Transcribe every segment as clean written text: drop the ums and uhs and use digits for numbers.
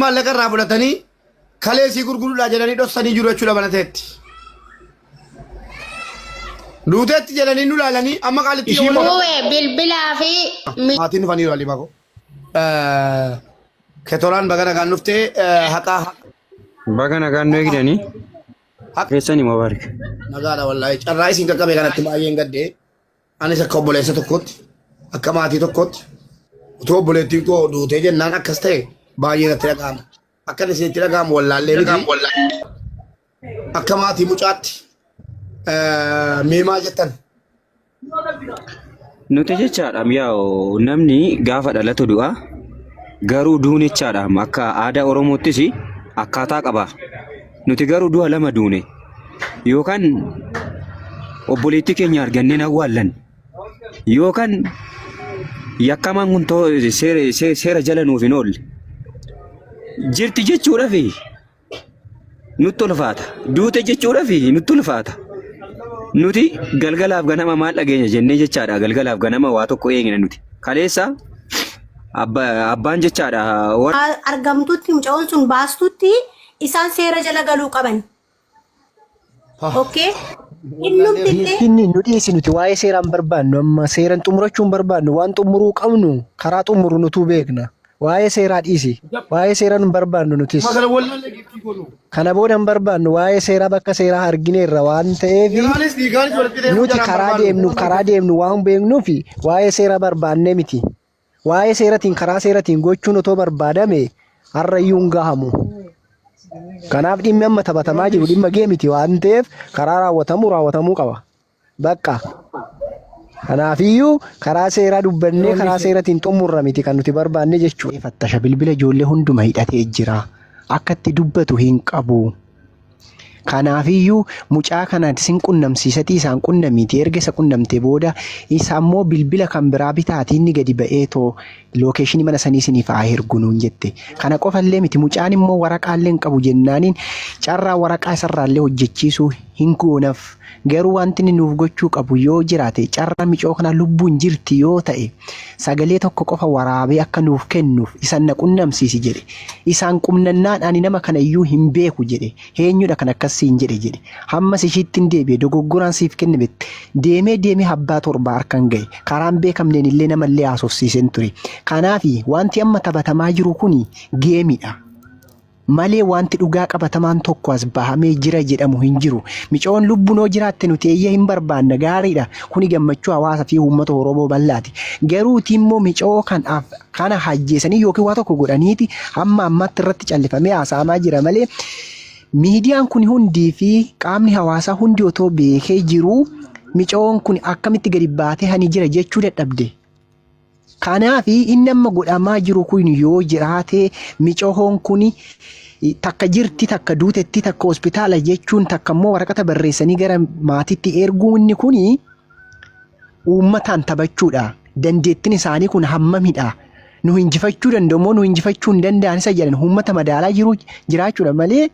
Maallaqa irraa fudhatanii kaleesii gurguruudhaa jedhanii dhoksanii jiru jechuudha banateetti. Duuteetti jedhanii nu laalanii amma qaalitti bilbilaa fi maatiin dhufaniiru alii mako. Ketoraan baga nagaan dhuftee haqaa baga nagaan nu eegdanii keessanii mubaarak. Nagaadha wallaahi carraa isin qaqqabe kanatti baay'een gaddee anis akka obboleessa tokkootti akka maatii tokkootti utuu obboleettiin koo duutee jennaan akkas ta'e baay'ee natti dhaga'ama. Akka isinitti dhaga'amu wallaallee miti. Akka maatii mucaatti meemaa jettan. Nuti jechaadha mi'aawu namni gaafa dhalatu du'a garuu duun jechaadha akka aadaa Oromoottis akkaataa qaba. Nuti garuu du'a lama duune yookaan obboleettii keenya arganneen awwaallan yookaan yakkamaan kun seera jala nuuf hin oolle jirti jechuudhaaf nutti ulfaata duute jechuudhaaf nutti ulfaata. Nuti galgalaaf ganama maal dhageenya jennee jechaadha galgalaaf ganama waa tokko eegina nuti kaleessa abbaan jechaadha argamtutti mucaan sun baastutti isaan seera jala galuu qaban. Okay? Inni nu dhiyeessi nuti waa'ee seeraan barbaannu amma seeraan xumurachuun barbaannu waan xumuruu qabnu karaa xumuru nutu beekna. Waa'ee seeraa dhiisi. Waa'ee seeraan hin barbaannu nutis. Kana booda hin barbaannu waa'ee seeraa bakka seeraa argineerra waan ta'eef nuti karaa deemnu waan beeknuuf waa'ee seeraa barbaannee miti. Waa'ee seeratiin karaa seeratiin gochuun otoo barbaadame har'ayyuu hin gahamu. Kanaaf dhimmi amma taphatamaa jiru dhimma geemiti waan ta'eef karaa raawwatamuu qaba. Bakka. Kanaafiyyuu karaa seeraa dubbannee karaa seeratiin xumurra miti kan nuti barbaanne jechuudha. Fattasha bilbila ijoollee hunduma hidhatee jira. Akka itti dubbatu hin qabu. Kanaafiyyuu mucaa kana isin qunnamsiisatii isaan qunnamiiti erga isa qunnamtee booda isa ammoo bilbila kan biraa bitaatii inni gadi ba'ee too lookeeshinii mana sanii isiniif haa ergu nuun jette. Kana qofallee miti mucaan immoo waraqaallee hin qabu jennaaniin carraa waraqaa isarraallee hojjechiisuu hin goonaaf. Garuu wanti inni nuuf gochuu qabu yoo jiraate carraa micoo kana lubbuun jirti yoo ta'e sagalee tokko qofa waraabee akka nuuf kennuuf isaan na qunnamsiisi jedhe. Isaan qunnannaan ani nama kana iyyuu hin beeku jedhe. Eenyudha kan akkasiin jedhe. Hammas ishiitti hin deebi'e dogoggoraan siif kenne deemee abbaa torbaa harkaan ga'e. Karaan beekamneen illee namallee haasofsiisen ture. Kanaaf wanti amma taphatamaa jiru kun geemidha. Malee wanti dhugaa qabatamaan tokko as bahamee jira jedhamu hin jiru. Micoon lubbuun jiraatte nuti eeyya hin barbaanna gaariidha. Kuni gammachuu hawaasaa fi uummata Oromoo bal'aati. Garuuti immoo micoo kana hajjeesanii yookiin waa tokko godhaniiti hamma ammatti irratti callifamee haasa'amaa jira malee miidiyaan kun hundii fi qaamni hawaasaa hundi otoo beekee jiru micoon kun akkamitti gadi baatee hani jira jechuu dadhabde. Kanaaf inni amma godhamaa jiru kun yoo jiraate micoon kun takka jirti takka duutetti takka hospitaala jechuun takka immoo waraqata barreessanii gara maatiitti erguu inni kun uummataan taphachuudha. Dandeettiin isaanii kun hammamidha. Nu hinjifachuu danda'u nu hinjifachuu hin danda'an isa jedhan uummata madaalaa jiraachuudha malee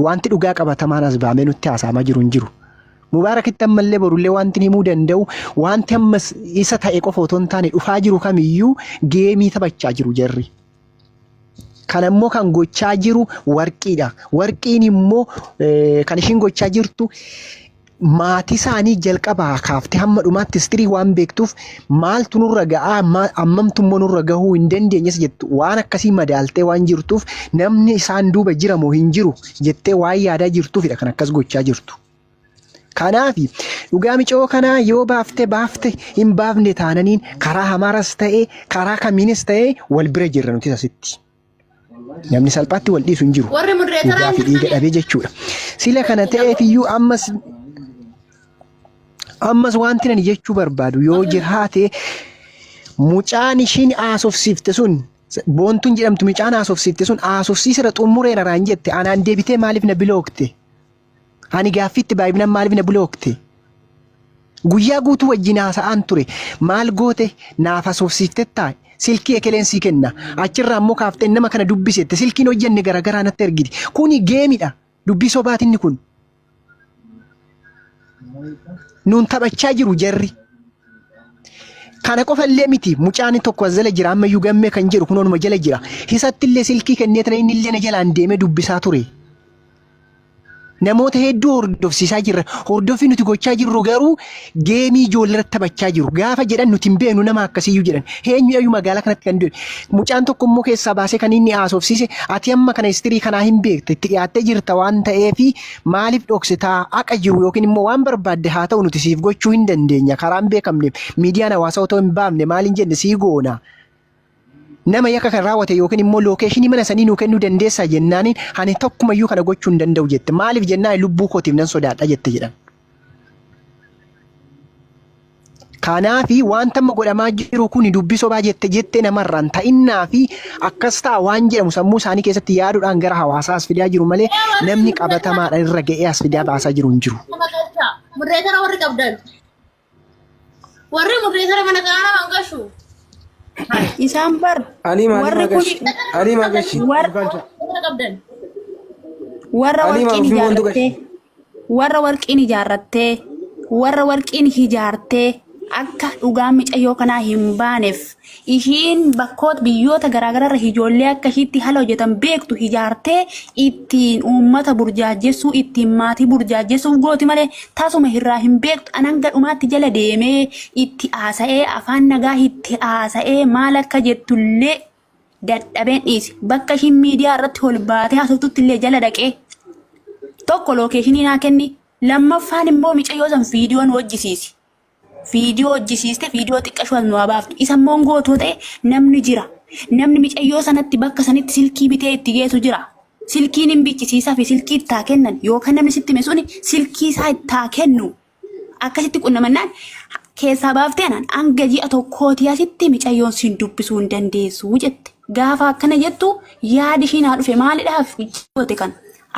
wanti dhugaa qabatamaan as baamee nutti haasa'amaa jiru hin jiru. Mubaarakitti ammallee borullee wanti himuu danda'u wanti ammas isa ta'e qofa otoo hin taane dhufaa jiru kamiyyuu geemii taphachaa jiru jarri. Kana immoo kan gochaa jiru warqiidha. Warqiin immoo kan ishiin gochaa jirtu maatii isaanii jalqabaa kaaftee hamma dhumaatti istirii waan beektuuf maaltu nurra ga'aa ammamtu immoo nurra gahuu hin dandeenyes jettu waan akkasii madaaltee waan jirtuuf namni isaan duuba jira moo hin jiru jettee waan yaadaa jirtuufidha kan akkas gochaa jirtu. Kanaaf dhugaa micoo kanaa yoo baafte hin baafne taananiin karaa hamaaras ta'e karaa kamiinis ta'e wal bira jirra nuti asitti. Namni salphaatti wal dhiisu hin jiru. Dhugaa fi dhiiga dhabee jechuudha. Sila kana ta'eef iyyuu ammas wanti ani jechuu barbaadu yoo jiraate mucaan ishiin haasofsiifte sun boontuun jedhamtu mucaan haasofsiifte sun haasofsiisira xumureera raan jette anaan deebitee maaliif na bilookte? Ani gaaffiitti baay'inaan maaliif na bilookte? Guyyaa guutuu wajjin haasa'aan ture. Maal goote naaf haasofsiiftettaa? Silkii ekelensii kenna. Achirraa immoo kaaftee nama kana dubbisette. Silkiin hojjenne garagaraa natti ergiti. Kuni geemidha. Dubbii sobaatinni kun. Nuun taphachaa jiru jarri. Kana qofa illee miti mucaan tokko as jala jira ammayyuu gammee kan jedhu kunoonuma jala jira. Isatti illee silkii kenneetana inni illee na jalaan deemee dubbisaa ture. Namoota hedduu hordofsiisaa jirra. Hordoffii nuti gochaa jirru garuu geemii ijoollee irratti taphachaa jiru. Gaafa jedhan nuti hin beeknu nama akkasiyyuu jedhan. Eenyuyyuu magaalaa kanatti kan jiru. Mucaan tokko immoo keessaa baasee kan inni haasofsiise ati amma kana istirii kanaa hin beekte itti dhiyaattee jirta waan ta'eefi maaliif dhoksitaa haqa jiru yookiin immoo waan barbaadde haa ta'u nuti siif gochuu hin dandeenya karaa hin beekamne miidiyaan hawaasaa otoo hin baafne maaliin jenne sii goona. Nama yakka kan raawwate yookiin immoo lookeeshinii mana sanii nuu kennuu dandeessaa jennaaniin ani tokkumayyuu kana gochuu hin danda'u jette. Maaliif jennaan lubbuu kootiif nan sodaadha jette jedhan. Kanaafi wanta amma godhamaa jiru kun dubbii sobaa jettee namarraan ta'innaa fi akkas ta'a waan jedhamu sammuu isaanii keessatti yaaduudhaan gara hawaasaa as fidaa jiru malee namni qabatamaadhaan irra ga'ee as fidaa baasaa jiru hin jiru. Murreetara warri qabdan. Warri murreetara mana kanaa hangashu. Isaan bar warri kun warra warqiin ijaarrattee akka dhugaa micayyoo kanaa hin baaneef ishiin bakkoota biyyoota garaagaraa ijoollee akka ishiitti haala hojjetan beektu ijaartee ittiin uummata burjaajessuu ittiin maatii burjaajessuu gooti malee tasuma irraa hin beektu ananga dhumaatti jala deemee itti haasa'ee afaan nagaa itti haasa'ee maal akka jettullee dadhabeen dhiisi bakka ishiin miidiyaa irratti ol baatee haasoftutti illee jala dhaqee tokko lookeeshinii naa kenni lammaffaan immoo micayyoo san viidiyoon hojjisiisi. Viidiyoo hojjisiiste viidiyoo xiqqashuu as nu baaftu isa immoo gootoo ta'e namni jira namni micayyoo sanatti bakka sanitti silkii bitee itti geessu jira silkiin hin bichisiisaa fi silkii ittaa kennan yookaan namni sitti meesuni silkii isaa ittaa kennu akkasitti qunnamannaan keessaa baaftee anan hanga ji'a tokkooti asitti micayyoon siin dubbisuu hin dandeessu jette gaafa akkana jettu yaadi ishiin haa dhufe maalidhaaf goote kan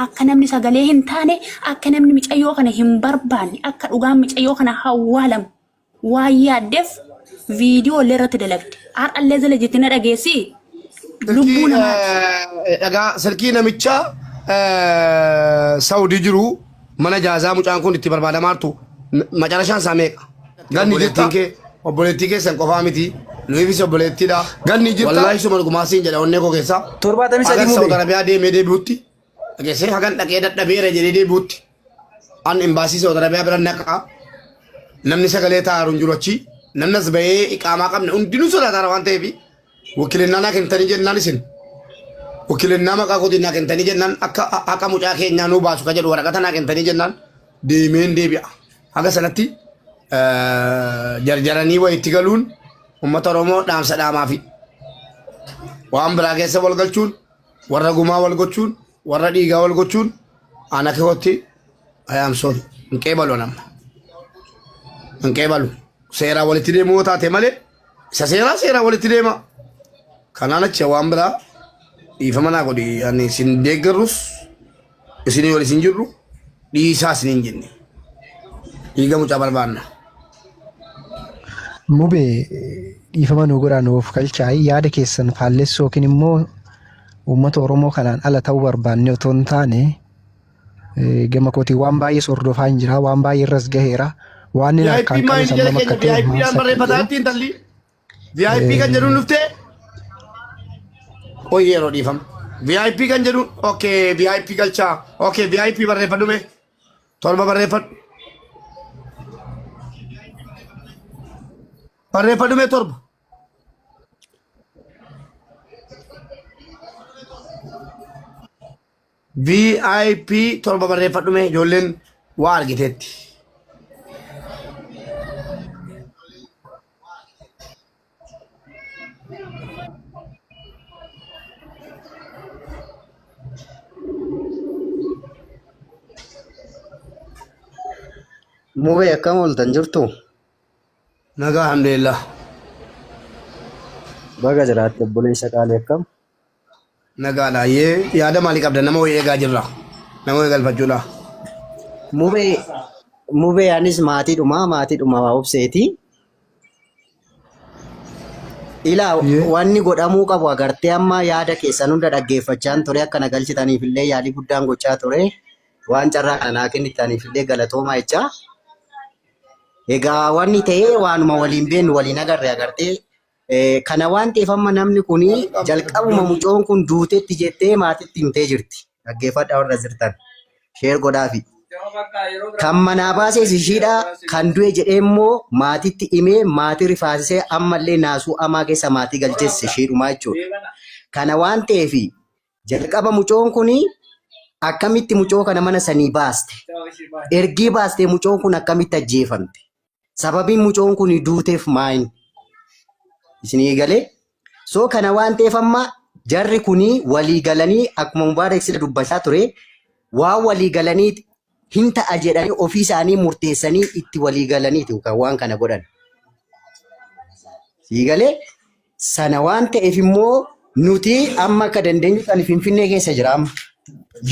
akka namni sagalee hin taane akka namni micayyoo kana hin barbaanne akka dhugaan micayyoo kana hawwaalamu. Waan yaaddeef viidiyoo illee irratti dalagde. Har'allee jala jettee na dhageessi. Lubbuu namaati. Dhagaa silkii namichaa Saawudii jiru mana jaazaa mucaan kun itti barbaadamaa jirtu macarashaan isaa meeqa? Ganni jettiin kee obboleettii keessan qofaa miti. Nuufis obboleettiidha. Ganni jirta. Wallaahi suma dhugumaasiin jedha onnee koo keessaa. 73 muu Saawud Arabiyaa deemee deebi'utti. Dhageessee hagan dhaqee dadhabeera jedhee deebi'utti. An imbaasii Saawud Arabiyaa bira naqaa. Namni sagalee taa'aru hin jiru achi namni as bahee iqaamaa qabne hundinuu sodaataara waan ta'eef wakiilinnaa naa kennitanii jennaan isin wakiilinnaa maqaa kootiin naa kennitanii jennaan akka haqa mucaa keenyaa nuu baasu ka jedhu waraqata naa kennitanii jennaan deemeen deebi'a. Haga sanatti jarjaranii wayitti galuun uummata Oromoo dhaamsa dhaamaafi waan biraa keessa wal galchuun warra gumaa wal gochuun warra dhiigaa wal gochuun ana keewwatti ayaamsoon hin qeebalu nama. Anqeebalu seeraa walitti deemuu taate malee isa seeraa walitti deema. Kanaan achi waan biraa dhiifama naa godhi ani isin deeggarrus isinii wal isin jirru dhiisaa isiniin jenne dhiiga mucaa barbaanna. Mubee dhiifama nu godhaa nuuf galchaa yaada keessan faallessoo yookiin immoo uummata Oromoo kanaan ala ta'uu barbaanne otoo hin taane gama kootii waan baay'ee sordofaa hin jira waan baay'ee irras gaheera. Waan inni akkaan qabu sammuu makka ta'e VIPdhaan barreeffataatti intalli VIP kan jedhuun dhuftee hoyi yeroo dhiifama VIP kan jedhuun okay VIP galchaa okay VIP barreeffadhume torba barreeffadhume torba VIP torba barreeffadhume ijoolleen waa argiteetti. Mubee akkam ooltan jirtu? Nagaa alhamdulillah. Baga jiraatte obboleessa qaalii akkam? Nagaadha yaada maalii qabda nama wayii eegaa jirra nama wayii galfachuudha. Mubee anis maatiidhuma waa obseeti. Ilaa wanni godhamuu qabu agartee amma yaada keessan hunda dhaggeeffachaan ture akkana galchitaniif illee yaalii guddaan gochaa ture waan carraa kanaa kennitaniif illee galatoomaa jechaa. Egaa wanni ta'ee waanuma waliin beenu waliin agartee kana waan ta'eef amma namni kun jalqabuma mucoon kun duutetti jettee maatitti himtee jirti. Dhaggeeffadhaa warra jirtan. Sheer godhaafi. Kan manaa baases ishiidha. Kan du'e jedhee immoo maatitti himee maatii rifaasisee ammallee naasuu amaa keessa maatii galcheesse ishiidhumaa jechuudha. Kana waan ta'eef jalqaba mucoon kun akkamitti mucoo kana mana sanii baaste? Ergii baastee mucoon kun akkamitti ajjeefamte? Sababiin mucoon kun duuteef maali? Isinii galee? So kana waan ta'eef amma jarri kun walii galanii akkuma Mubaarak sida dubbachaa ture waan walii galanii hin ta'a jedhanii ofii isaanii murteessanii itti walii galaniiti kan waan kana godhan. Sii galee? Sana waan ta'eef immoo nuti amma akka dandeenyu kan Finfinnee keessa jira amma.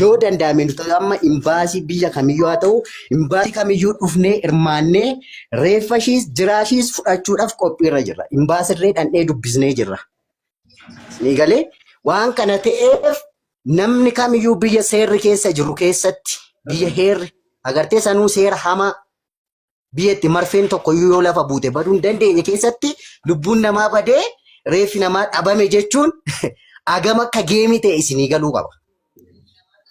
Yoo danda'ame nuti amma imbaasii biyya kamiyyuu haa ta'u imbaasii kamiyyuu dhufnee hirmaannee reeffa ishiis jiraashiis fudhachuudhaaf qophiirra jirra. Imbaasirree dhandhee dubbisnee jirra. Sii galee? Waan kana ta'eef namni kamiyyuu biyya seerri keessa jiru keessatti biyya heerri agartee sanuu seera hamaa biyya itti marfeen tokko yoo lafa buute baduu hin dandeenye keessatti lubbuun namaa badee reeffi namaa dhabame jechuun agam akka geemii ta'e isinii galuu qaba.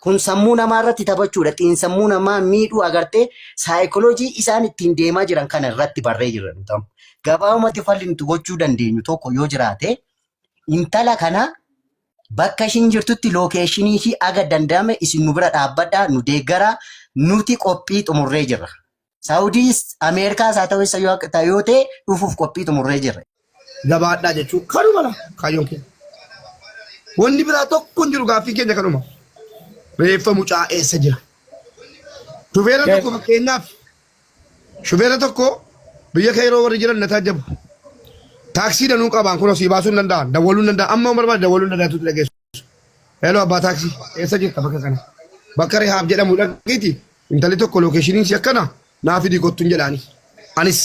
Kun sammuu namaa irratti taphachuudha. Xiinsammuu namaa miidhuu agartee saayikooloojii isaan ittiin deemaa jiran kana irratti barree jiran. Gabaabumatti falli nuti gochuu dandeenyu tokko yoo jiraate intala kana bakka ishiin jirtutti lookeeshinii ishii aga danda'ame isin nu bira dhaabbadhaa nu deeggaraa nuti qophii xumurree jirra. Saawudiis Ameerikaas haa ta'u isa yoo ta'e dhufuuf qophii xumurree jirra. Gabaadhaa jechuun kanuma la kaayyoon keenya. Wanni biraa tokko hin jiru gaaffii keenya kanuma. Reeffa mucaa eessa jira? Shufeera tokko fakkeenyaaf shufeera tokko biyya kee yeroo warri jiran na taajjabu. Taaksii danuu qabaan kun osii baasuu hin danda'an dawwaluu hin danda'an amma barbaade dawwaluu hin danda'an tuuti dhageessu. Hello abbaa taaksii eessa jirta bakka kana? Bakka Rihaab jedhamu dhaqiiti intalli tokko lookeeshiniin si akkana naa fidii kottuun jedhaani. Anis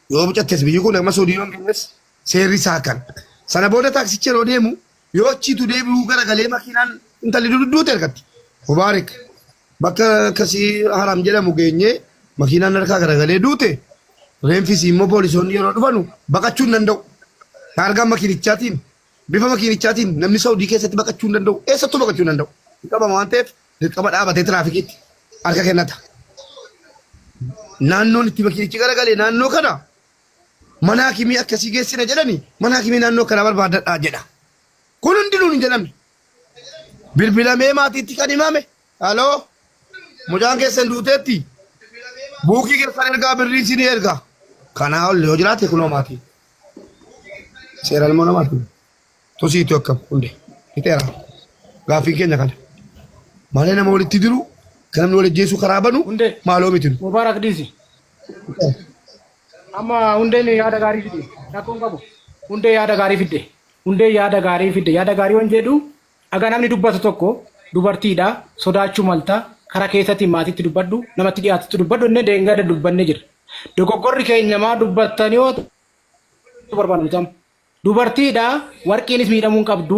yoo bucattes biyyi kun amma soodiinoon kennes seerri isaa kan. Sana booda taaksichi yeroo deemu yoo achiitu deebi'uu garagalee makiinaan intalli dudduutu ergatti. Mubaarak bakka akkasii haram jedhamu geenyee makiinaan harkaa garagalee duute. Reenfisi immoo poolisoonni yeroo dhufanu baqachuu hin danda'u. Argaan makiinichaatiin bifa makiinichaatiin namni Saawudii keessatti baqachuu hin danda'u. Eessattuu baqachuu hin danda'u. Dirqama waan ta'eef dirqama dhaabatee tiraafikiitti harka kennata. Naannoon itti makiinichi garagalee naannoo kana mana hakimii akkasii geessina jedhani mana hakimii naannoo kana barbaadadhaa jedha. Kun hundinuu hin jedhamne. Bilbilamee maatiitti kan himame. Haaloo mucaan keessan duuteetti buukii keessan ergaa birrii isin ergaa. Kanaa ol yoo jiraate kunoo maatii. Seera ilmoo namaati. Tosiitu akkam hundee. Iteera. Gaaffii keenya kana. Maalee nama walitti diru kan namni walitti jeessu karaa banu maaloo miti. Mubaarak diisi. Amma hundeen yaada gaarii fide. Rakkoon qabu. Hundee yaada gaarii fide. Hundee yaada gaarii fide. Yaada gaarii waan jedhu aga namni dubbatu tokko dubartiidha sodaachuu malta karaa keessatti maatiitti dubbadhu namatti dhiyaatutti dubbadhu inni deengada dubbanne jira. Dogoggorri keenya maa dubbattan yoo barbaadu dubartiidha warqiinis miidhamuu qabdu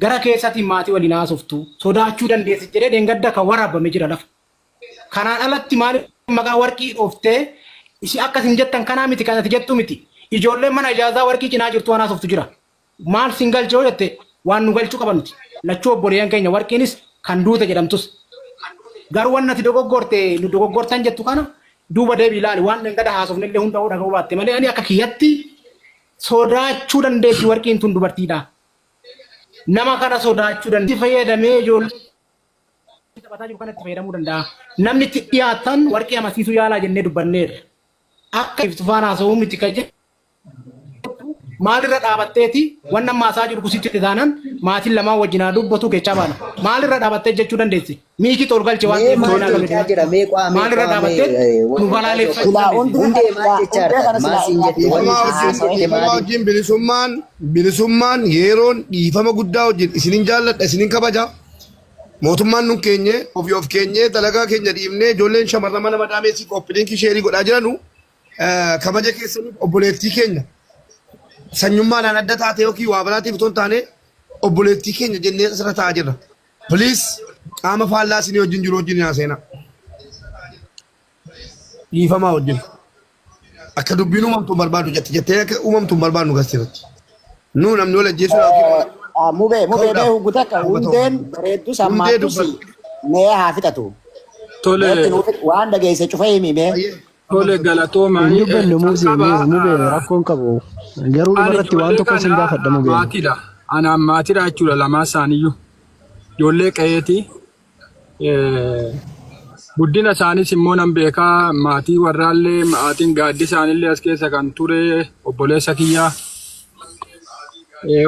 gara keessatti maatii waliin haasoftu sodaachuu dandeessi jedhee deengadda kan waraabame jira lafa. Kanaan alatti maaliif maqaa warqii dhooftee isi akkasin jettan kanaa miti kanatti jettu miti. Ijoolleen mana ijaazaa warqii cinaa jirtu waan haasoftu jira. Maal sin galchoo jette waan nu galchuu qabanuti. Lachuu obboleeyyan keenya warqiinis kan duute jedhamtus. Garuu waan nati dogoggorte nu dogoggortan jettu kana duuba deebii ilaali waan dengada haasofne illee hunda dhaga'uu baatte malee ani akka kiyyatti sodaachuu dandeessi warqiin tun dubartiidha. Nama kana sodaachuu dandeessi fayyadamee ijoollee taphataa jiru kanatti fayyadamuu danda'a. Namni itti dhiyaatan warqii amansiisuu yaalaa jennee dubbanneerra. Akka iftu faana haasa'uu miti kan jedhu maalirra dhaabatteeti waan ammaasaa jiru kusitti taanan maatiin lamaan wajjinaa dubbatu keechaa baana. Maalirra dhaabattee jechuu dandeessi. Miiki tolgalche waan ta'eef maalirra dhaabattee nu balaaleffatu. Bilisummaan yeroon dhiifama guddaa hojjetu isinin jaalladha isinin kabaja. Mootummaan nun keenye ofii of keenye dalagaa keenya dhiibnee ijoolleen shamarran mana madaameessi qophiileen kisheerii godhaa jiranu kabaja keessaniif obboleettii keenya. Sanyummaadhaan adda taate yookiin waa biraatiif otoo hin taane obboleettii keenya jennee asirra taa'aa jirra. Piliis qaama faallaa isinii wajjin jiru wajjin haa seenaa. Dhiifamaa wajjin. akka dubbiin uumamtu barbaadu jettee akka uumamtu barbaadu gasirratti. Nu namni wala jeesu mubee bee gutaka hundeen bareeddu sammaatusi mee haa fixatu. Tole waan dhageesse cufa himi mee. tole galatooma mubee rakkoon qabu garuu irratti waan tokko isin gaafadha mubee. Maatiidha. Anaan maatiidha jechuudha lamaa isaaniiyyuu. Ijoollee qe'eeti. Guddina isaanis immoo nan beekaa maatii warraallee maatiin gaaddi isaanillee as keessa kan ture obboleessa kiyyaa.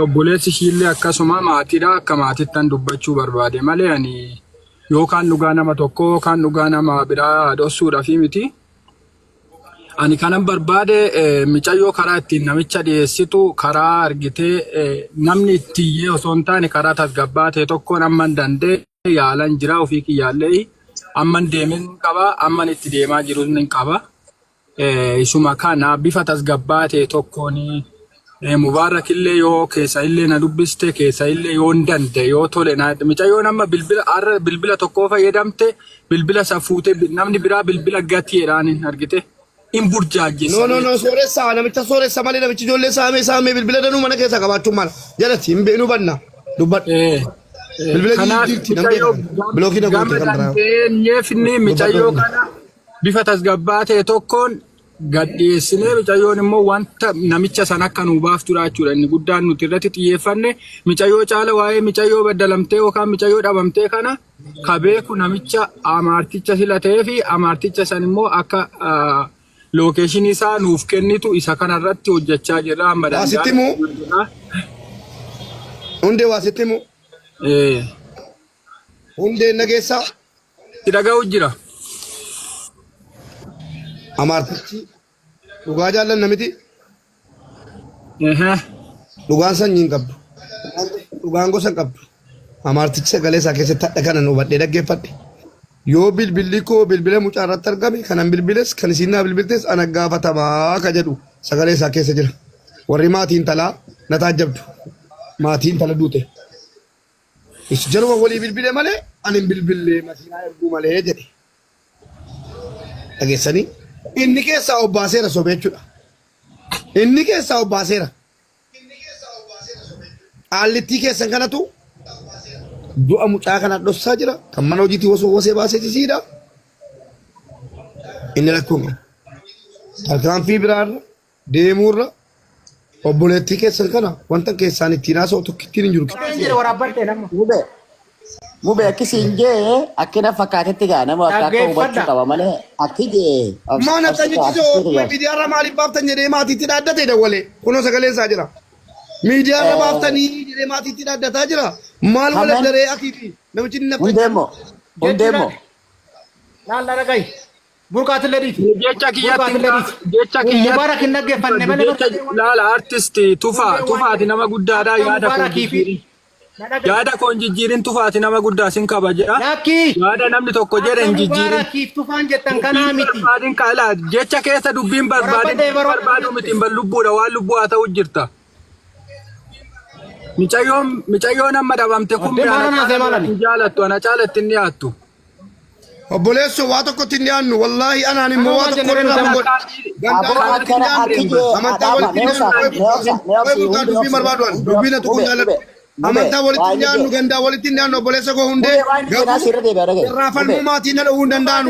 Obboleessi ishiillee akkasuma maatiidha akka maatittan dubbachuu barbaade malee ani yookaan dhugaa nama tokko yookaan dhugaa nama biraa dhossuudhaaf miti. Ani kanan barbaade micayyoo karaa ittiin namicha dhiyeessitu karaa argitee namni ittiyyee osoo hin taane karaa tasgabbaatee tokkoon amman dandee yaalan jira ofii kiyyaallee amman deemin qaba amman itti deemaa jiru ni qaba. Isuma kana bifa tasgabbaatee tokkoon Mubaarak illee yoo keessa illee na dubbiste keessa illee yoo danda'e yoo tole na micayyoo nama bilbila tokko fayyadamte bilbila safuute namni biraa bilbila gatiidhaan argite. In burjaajessa. No, sooressa namicha sooressa malee namichi ijoollee saamee bilbila danuu mana keessa qabaachuun mala jalatti hin beeknu banna dubbadhu. Bilbila jirti namni bilookii na goote kan biraa. Nyefni micayyoo kana bifa tasgabbaatee tokkoon gadhiyeessinee micayyoon immoo wanta namicha sana akka nuu baaftuudha jechuudha. Inni guddaan nuti irratti xiyyeeffanne micayyoo caala waa'ee micayyoo baddalamtee yookaan micayyoo dhabamtee kana kabeeku namicha amaarticha filatee fi amaarticha san immoo akka location isaa nuuf kennitu isa kanarratti hojjechaa jirra amma danda'an. Hundee waasittimu. Hundee nageessaa. Dhaga'u jira. Amaartichi dhugaa jaallan namiti. Dhugaan sanyii hin qabdu. Dhugaan gosa hin qabdu. Amaartichi sagalee isaa keessatti hadha kanan hubadhee dhaggeeffadhe. Yoo bilbilli koo bilbila mucaa irratti argame kanan bilbiles kan isin naa bilbiltes ana gaafatamaa ka jedhu sagalee isaa keessa jira. Warri maatiin talaa na taajjabdu. Maatiin tala duute. Isu jaruma walii bilbile malee ani hin bilbille masiinaa erguu malee jedhe. Dhageessanii inni keessaa obbaaseera sobee jechuudha. Inni keessaa obbaaseera. Qaallittii keessan kanatu du'a mucaa kana dhossaa jira. Kan mana hojiitti wasee baasee jisiidha. Inni rakkoon qabu. Tarkaanfii biraarra deemuurra obboleettii keessan kana wanta keessaan ittiin haasa'u tokko ittiin hin jiru. Mubee akkisiin jee akkina fakkaatetti gaa nama akka hubachuu qaba malee akki jee. Maana tajaajiloo miidiyaarra maaliif baaftan jedhee maatiitti dhaaddatee dawwalee kunoo sagaleen isaa jira. Miidiyaarra baaftanii jedhee maatiitti dhaaddataa jira. Maal wala daree akiiti namichi inni nafta. Hundeemo. Laalla dhaga'i. Burqaatiin ledhiiti. Jecha kiyyatti. Mubaarak hin dhaggeeffanne malee. Laala artisti tufaati nama guddaadha yaada koon yaada koon jijjiirin tufaati nama guddaa sin qaba jedha. Yaada namni tokko jedhe hin jijjiirin. Mubaarakiif tufaan jettan kanaa miti. Jecha keessa dubbiin barbaadu miti hin lubbuudha waan lubbuu haa ta'u jirta. Micayyoon amma dhabamte kun jaalattu ana caalatti inni dhiyaattu. Obboleessoo waa tokkotti hin dhiyaannu wallaahi anaan immoo waa tokko irraa hin godhu. Amantaa walitti hin dhiyaannu. Dubbii barbaaduan dubbii na tuquu jaalladhu. Amantaa walitti hin dhiyaannu gandaa walitti hin dhiyaannu obboleessa koo hundee garuu irraa falmuu maatii na dhowuu hin danda'anu.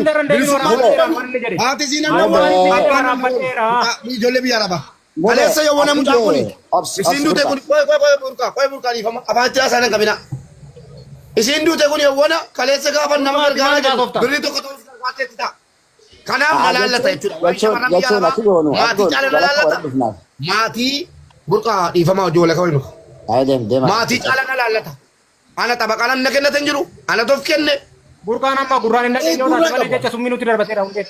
Haati siin ijoollee biyya arabaa. Kaleessa yoo wana mucaa kuni isiin duute kun qoy burqaaniif afaanitti haasaan hin qabina. Isiin duute kun yoo wana kaleessa gaafa nama gargaara jedhu birrii tokko ta'uuf gargaarteetti ta'a. Kanaaf na laallata jechuudha. Maatii caala na laallata. Maatii burqaa dhiifamaa ijoollee kawai nuka. Maatii caala na laallata. Ana tapha na kennate hin jiru. Ana toof kenne. Burqaan amma gurraan hin dhageenye yoo ta'u jecha sun minuutti darbateera hundee.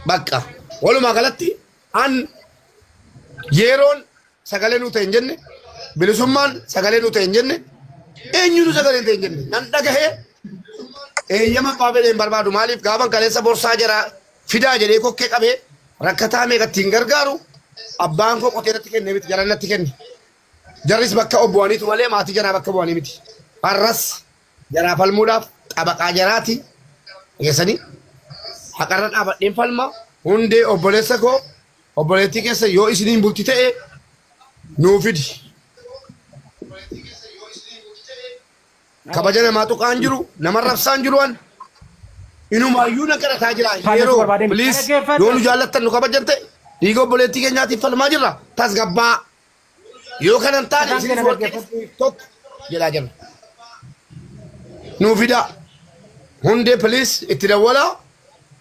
Bakka walumaa galatti an yeroon sagalee nu ta'e hin jenne bilisummaan sagalee nu ta'e hin jenne eenyutu sagalee ta'e hin jenne nan dhagahee eeyyama qabeelee hin barbaadu maaliif gaafan kaleessa borsaa jira fidaa jedhee kokkee qabee rakkataa meeqatti hin gargaaru abbaan koo qotee natti kenne miti jaran natti kenne jarris bakka obbo'aniitu malee maatii jaraa bakka bu'anii miti har'as jaraa falmuudhaaf xabaqaa jaraati geessanii haqarra dhaabadheen falmaa hundee obboleessa koo obboleettii keessa yoo isiniin bulti ta'e nuu fidi. Kabaja namaa tuqaan jiru nama rabsaan jiru an inumaayyuu na kadhataa jira yeroo please yoo nu jaallattan nu kabajan ta'e dhiiga obboleettii keenyaatiif falmaa jirra tasgabbaa yoo kanan taane isin tokko jedhaa jirra nuu fida hundee please itti dawwala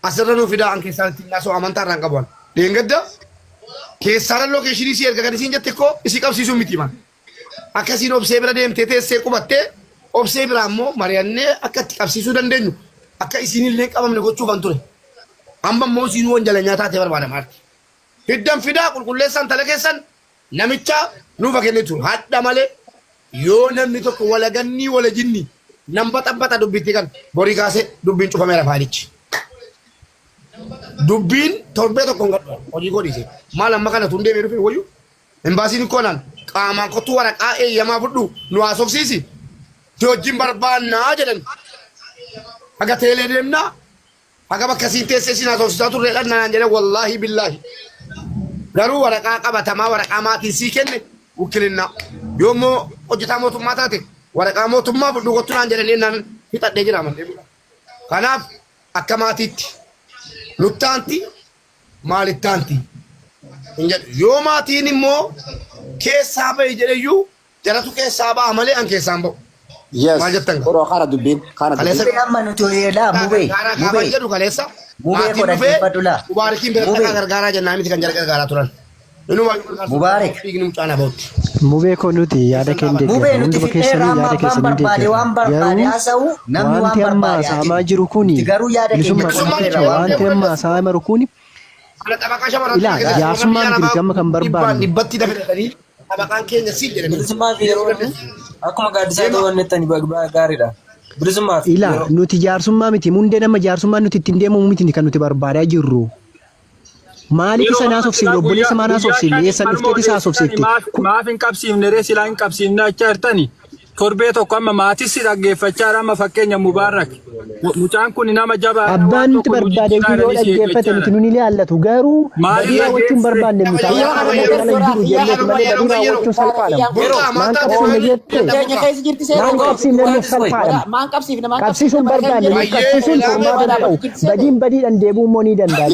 asirra nuu fida an keessaan itti naasoo amantaa irraan qabuan dheengadda keessaan lookeeshinii si erga kan isiin jette koo isii qabsiisuu miti man akkasiin obsee bira deemtee teessee qubattee obsee biraa immoo mari'annee akka itti qabsiisuu dandeenyu akka isinillee qabamne gochuuf an ture amma immoo isin wanjala nyaataa ta'e barbaada maarti hiddan fidaa qulqulleessan tala keessan namicha nuufa kennitu hadha malee yoo namni tokko wala gannii wala jinni nam baxabbata dubbitti kan borii kaasee dubbiin cufameera faanichi dubbiin torbee tokko hin gadhu hojii godhiise maal amma kana tun deemee dhufe wayyu embaasiin koonaan qaamaan kottuu waraqaa eeyyamaa fudhu nu haasofsiisi wajjin barbaannaa jedhan aga teelee deemnaa aga bakka siin teessee siin haasofsiisaa turreedhaan naan jedhan wallaahi billaahi garuu waraqaa qabatamaa waraqaa maatiin sii kenne wukkilinna yoommoo hojjetaa mootummaa taate waraqaa mootummaa fudhu kottu naan jedhanii naan fixadhee jira amandee bula kanaaf akka maatiitti nuttaanti maalittaanti yoo maatiin immoo keessaa ba'i jedheyyuu jaratu keessaa ba'a malee an keessaan ba'u. Yes. Maal jettan? Oro kana dubbiin. Amma nuti hoyeedha mubee. Mubee jedhu kaleessa. Mubee godha dhiibbadula. Mubaarikiin bira gargaaraa jennaa miti kan jara gargaaraa turan. Mubaarik. Dhiigni mucaana ba'utti. Mubee koo nuti yaada keenya Mubee nuti hunduma keessanii yaada keessanii barbaade waan barbaade haasa'u namni waan wanti amma barbaade haasamaa jiru kuni garuu yaada keenya wanti amma haasamaa jiru kuni ilaa jaarsummaa miti gama kan barbaadu dhibbatti dabalatanii tabaqaan keenya siil jedhanii. Bilisummaa fi yeroo akkuma gaaddisaa ta'uu wannettani gaariidha. Bilisummaa fi ilaa nuti jaarsummaa miti hundee nama jaarsummaa nuti ittiin deemu miti kan nuti barbaadaa jirru. Maaliif isa naasofsiifne obboleessa maa naasofsiifne eessan dhufteeti isaa haasofsiifte. Maaf hin qabsiifne ree silaa hin qabsiifne achaa jirtani. Torbee tokko amma maatis dhaggeeffachaa amma fakkeenya Mubaarak. Mucaan kun nama jabaa. Abbaan nuti barbaade yoo dhaggeeffate nuti nuni ilaallatu garuu badii raawwachuun barbaanne nuti ayyaa kana jiru jenneeti malee badii raawwachuun salphaadha. Maan qabsiifne jette maan qabsiifne nuuf salphaadha. Qabsiisuun barbaanne nuuf qabsiisuun furmaata ta'u badiin badiidhaan deebi'uu immoo ni danda'a.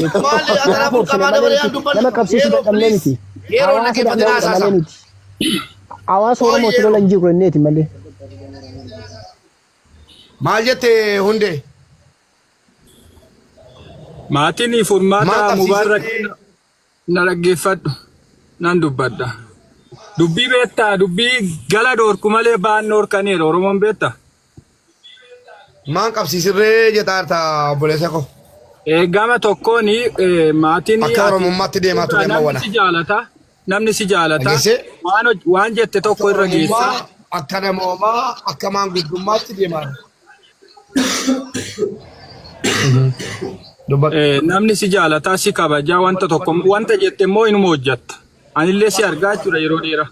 Nama qabsiisuu dadhabnee miti. Hawaasa dadhabnee malee miti. Hawaasa Oromooti lola hin jiru jenneeti malee. Maal jette hundee? Maatiin furmaata Mubaarak na dhaggeeffadhu nan dubbadha. Dubbii beektaa dubbii gala dhoorku malee ba'an dhoorkaniidha Oromoon beektaa? Maan qabsiisirree jetaarta obboleessa koo? Gama tokkoon maatiin akka Oromummaatti deemaa ture mawwana. Namni si jaalata waan jette tokko irra geessa. Akka namoomaa akka maanguddummaatti deemaa. Namni si jaalata si kabajaa wanta tokko wanta jette immoo inuma hojjatta. Anillee si argaa jira yeroo dheeraa.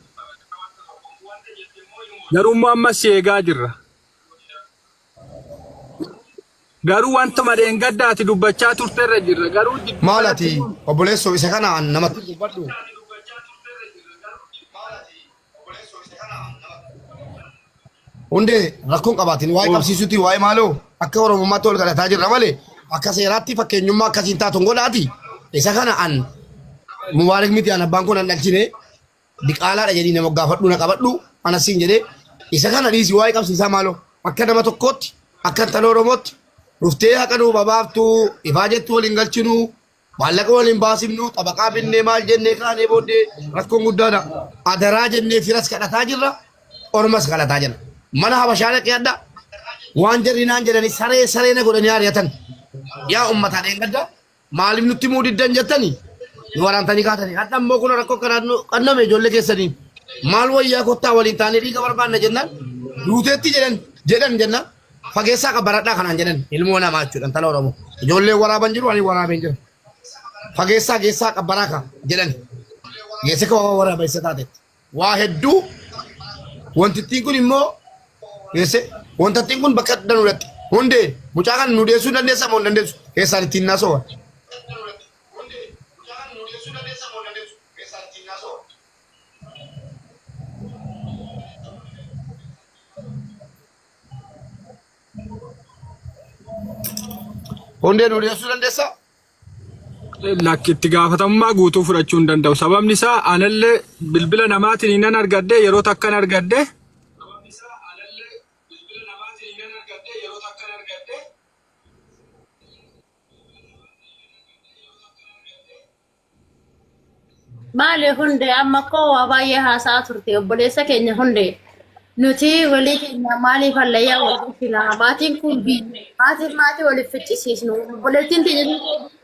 Garuu immoo amma si eegaa jirra. Garuu wanta madeen gaddaati dubbachaa turteerra jirra. Garuu maalati obboleessoo isa kana namatti dubbadhu. Hundee rakkoon qabaatiin waa'ee qabsiisuuti waa'ee maaloo akka Oromummaatti ol kadhataa jirra malee akka seeraatti fakkeenyummaa akkasiin taatuun godhaati. Isa kana an Mubaarak miti an abbaan kun an dhalchine diqaalaadha jedhii nama gaafadhu na qabadhu anasiin jedhee isa kana dhiisi waa'ee qabsiisaa maaloo akka nama tokkootti akka intala Oromootti dhuftee haqa nuu babaaftuu ifaa jettu waliin galchinu maallaqa waliin baasifnu xabaqaa binnee maal jennee kaanee booddee rakkoon guddaadha. Adaraa jennee firas kadhataa jirra Oromas kadhataa jirra. Mana habashaa dhaqee adda waan jarri naan jedhani saree na godhanii ari'atan yaa uummataa dheengadda maaliif nutti muudiddan jettanii nu waraantanii kaatanii hadda immoo kun rakkoo qanname ijoollee keessanii maal wayyaa kottaa waliin taanee dhiiga barbaanna jennaan duuteetti jedhan jennaan fageessaa qabbaradhaa kanaan jedhan ilmoo namaa jechuudha intala Oromoo ijoollee waraaban jiru ani waraabeen jira fageessaa geessaa qabbaraa ka jedhan geesse ka waraaba isa taatetti waa hedduu wantittiin kun immoo Yese, wanta tingkun bakat dan udah hunde, mucakan nude sudah desa mau dan desa, kesal tina soa. hundee nu dhiyeessuu dandeessaa? Lakkitti gaafatamummaa guutuu fudhachuu hin danda'u. Sababni isaa anallee bilbila namaatiin nan argadde yeroo takkan argadde. Maali hundee amma koo waa baay'ee haasaa turte obboleessa keenya hundee. Nuti walii keenya maaliif hallayyaa wal filaa maatiin kun maatii waliif ficcisiisnu obboleettiin keenya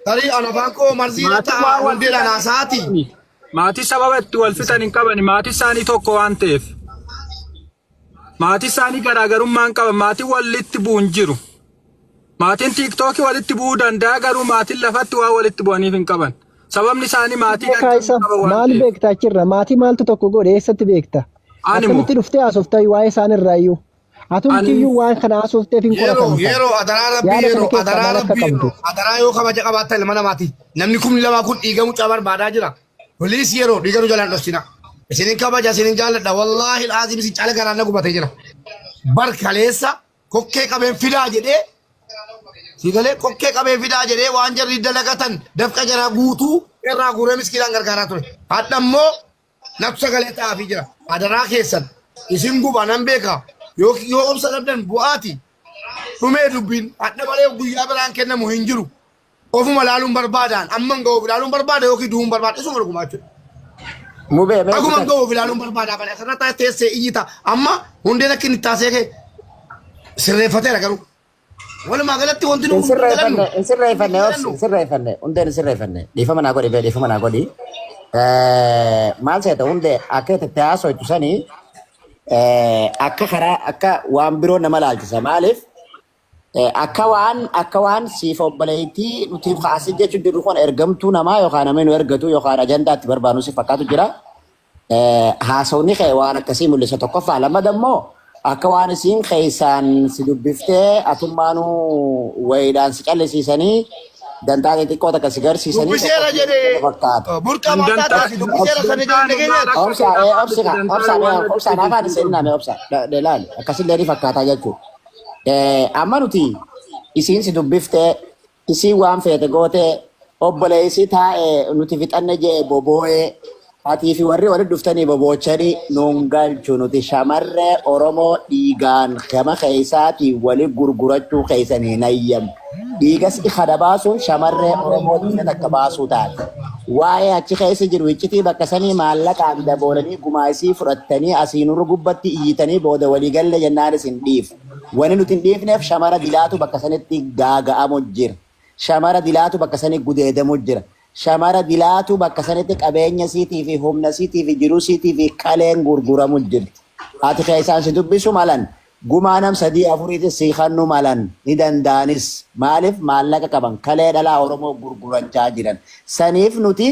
tarii anafaan koo marziina ta'a hundeedhaan haasaati. Maatii sababa itti wal fixan hin qaban maatii isaanii tokko waan ta'eef. Maatii isaanii garaagarummaa hin qaban maatii walitti bu'uun jiru. Maatiin tiiktookii walitti bu'uu danda'a garuu maatiin lafatti waa walitti bu'aniif hin qaban. Sababni isaanii maatii maal beektaa achirra maatii maaltu tokko godhe eessatti beekta? Akkamitti dhuftee haasoftaa waa'ee isaan irraa iyyuu? Atumti iyyuu waan kana haasofteef hin qoratamta. Yeroo adaraa rabbii adaraa yoo kabaja qabaattan ilma namaati. Namni kumni lamaa kun dhiiga mucaa barbaadaa jira. Waliis yeroo dhiiga nu jalaan dhosina. Isinin kabaja isinin jaalladha wallaahi al'aazim isin caala garaan na gubatee jira. Barkaleessa kokkee qabeen fidaa jedhee sigalee kokkee qabeen fidaa jedhee waan jarri dalagatan dafqa jara guutuu irraa guuree miskiidhaan gargaaraa ture. Hadha immoo naftu sagalee ta'aafii jira. Adaraa keessan isin guba nan beeka yoo obsa dhabdan bu'aati dhumee dubbiin hadha malee guyyaa biraan kennamu hin jiru. Ofuma laaluun barbaadan amman ga'uuf laaluun barbaada yookiin du'uun barbaada isuma dhugumaa jechuudha. Aguma ga'uuf laaluun barbaada kan asirratti teessee iyyita amma hundeen akka inni taasee sirreeffateera garuu. Walumaa galatti wanti nuti sirreeffanne hundeen sirreeffanne dhiifama naa godhi maal seeta hundee akka itti haasoftu sanii akka karaa akka waan biroo nama laalchisa maaliif akka waan siif obboleettii nuti haasii jechuun dirru kun ergamtuu namaa yookaan namni nu ergatu yookaan ajandaatti barbaadu si fakkaatu jira haasawni kee waan akkasii mul'isa tokkoffaa lammaffaa immoo akka waan isiin keessaan si dubbiftee atummaanuu wayiidhaan si callisiisanii dantaa xixiqqoo takka si garsiisanii dubbiseera jedhee burqaa maataa taasi dubbiseera sana jedhee obsa afaan iseen naame obsa delaal akkasillee ni fakkaataa jechuudha. Amma nuti isiin si dubbiftee isiin waan feete gootee obboleessi taa'ee nuti fixanne jee boboo'ee atii fi warri walitti dhuftanii bobochanii nuun galchu nuti shamarree Oromoo dhiigaan gama keessaatii wali gurgurachuu keessanii nayyam. Dhiigas ikada baasuun shamarree Oromoo dhiiga takka baasuu taate. Waa'ee achi keessa jiru iccitii bakka sanii maallaqaan dabolanii gumaasii fudhattanii asiinurra gubbatti iyyitanii booda waliigalle jennaan isin dhiifu. Wani nuti hin dhiifneef shamara dilaatu bakka sanitti gaaga'amu jira. Shamara dilaatu bakka sanitti gudeedamu jira. Shamara dilaatu bakka sanitti qabeenya siitii fi humna siitii fi jiruu siitii fi kaleen gurguramu jirti. Ati keessaan si dubbisu malan gumaanam 3-4 si kannu malan ni danda'anis maaliif maallaqa qaban kalee dhalaa Oromoo gurgurachaa jiran. Saniif nuti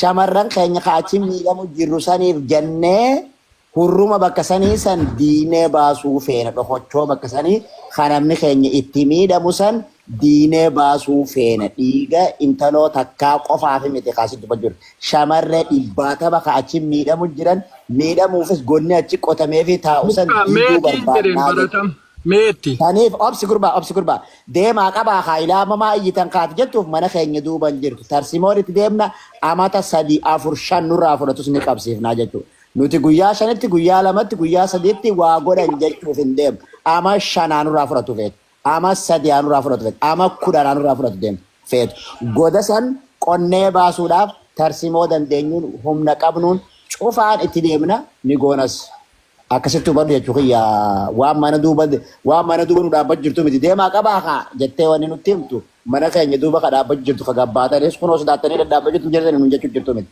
shamarran keenya kaachi miidhamu jirru saniif jennee hurruma bakka sanii san diinee baasuu feena dhokochoo bakka sanii kanamni keenya itti miidhamu san diinee baasuu feena dhiiga intaloo takkaa qofaaf miti kaasii dubbachuu shamarree dhibbaata bakka achi miidhamu jiran miidhamuufis gonni achi qotamee fi taa'u san diiduu barbaadnaa meetti. Kaniif obsi gurbaa deemaa qabaa haayilaa mamaa iyyitan kaati jettuuf mana keenya duuban jirtu tarsimoon itti deemna amata 3-4-5 nurraa fudhatus ni qabsiifnaa jechuudha. Nuti guyyaa 5tti guyyaa 2tti guyyaa 3tti waa godhan jechuuf hin deemu ama 5 nurraa fudhatu feetu. Ama 3 nurraa fudhatu feetu. Ama 10 nurraa fudhatu deemu feetu. Goda san qonnee baasuudhaaf tarsimoo dandeenyuun humna qabnuun cufaan itti deemna ni goonas. Akkasitti hubadhu jechuu kiyya waan mana duuba nu dhaabbatu jirtu miti deemaa qabaa haa jettee wanni nutti himtu mana keenya duuba ka dhaabbatu jirtu ka gabbaatanis kunoo sodaatanii dhadhaabbatu jirtu jedhanii nun jechuu jirtu miti.